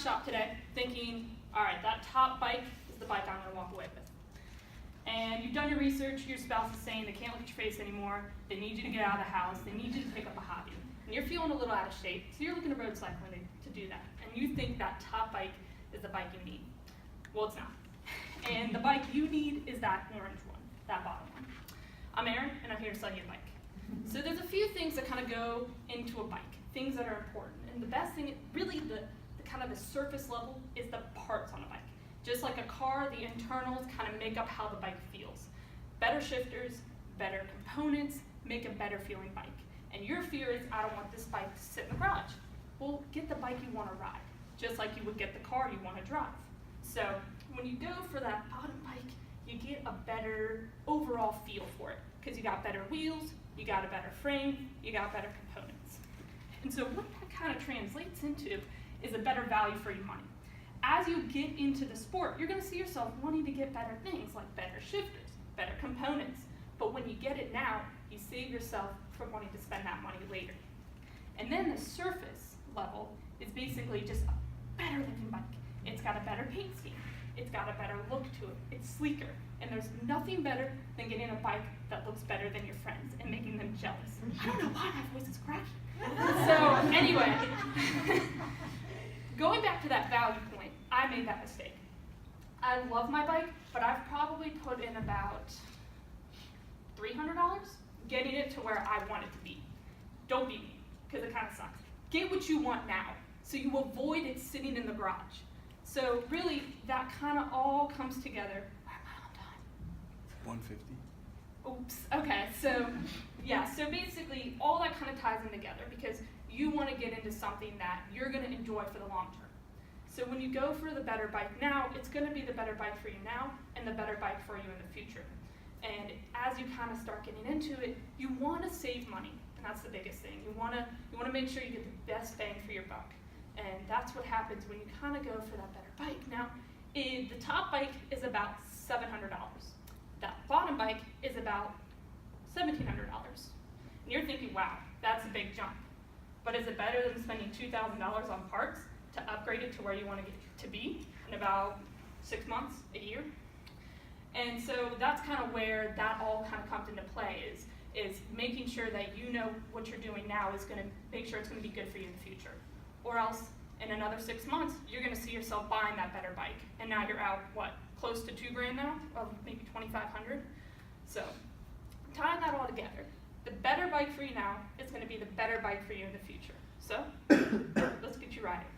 Shop today thinking, all right, that top bike is the bike I'm going to walk away with. And you've done your research, your spouse is saying they can't look at your face anymore, they need you to get out of the house, they need you to pick up a hobby. And you're feeling a little out of shape, so you're looking at road cycling to do that. And you think that top bike is the bike you need. Well, it's not. And the bike you need is that orange one, that bottom one. I'm Erin, and I'm here to sell you a bike. So there's a few things that kind of go into a bike, things that are important. And the best thing, really the kind of the surface level, is the parts on a bike. Just like a car, the internals kind of make up how the bike feels. Better shifters, better components, make a better feeling bike. And your fear is, I don't want this bike to sit in the garage. Well, get the bike you want to ride, just like you would get the car you want to drive. So when you go for that bottom bike, you get a better overall feel for it, because you got better wheels, you got a better frame, you got better components. And so what that kind of translates into is a better value for your money. As you get into the sport, you're going to see yourself wanting to get better things like better shifters, better components. But when you get it now, you save yourself from wanting to spend that money later. And then the surface level is basically just a better looking bike. It's got a better paint scheme. It's got a better look to it. It's sleeker. And there's nothing better than getting a bike that looks better than your friends and making them jealous. I don't know why my voice is cracking. So anyway, going back to that value point, I made that mistake. I love my bike, but I've probably put in about $300 getting it to where I want it to be. Don't beat me, because it kind of sucks. Get what you want now, so you avoid it sitting in the garage. So really, that kind of all comes together. Where am I on time? 150. Oops, okay, so yeah, so basically all that kind of ties in together because you want to get into something that you're going to enjoy for the long term. So when you go for the better bike now, it's going to be the better bike for you now and the better bike for you in the future. And as you kind of start getting into it, you want to save money, and that's the biggest thing. You want to make sure you get the best bang for your buck. And that's what happens when you kind of go for that better bike. Now, the top bike is about $700. That bottom bike is about $1,700. And you're thinking, wow, that's a big jump. But is it better than spending $2,000 on parts to upgrade it to where you want to get to be in about 6 months, a year? And so that's kind of where that all kind of comes into play is making sure that you know what you're doing now is going to make sure it's going to be good for you in the future. Or else, in another 6 months, you're going to see yourself buying that better bike. And now you're out, what, close to $2,000 now, or maybe $2,500. So, tying that all together, the better bike for you now is going to be the better bike for you in the future. So, let's get you riding.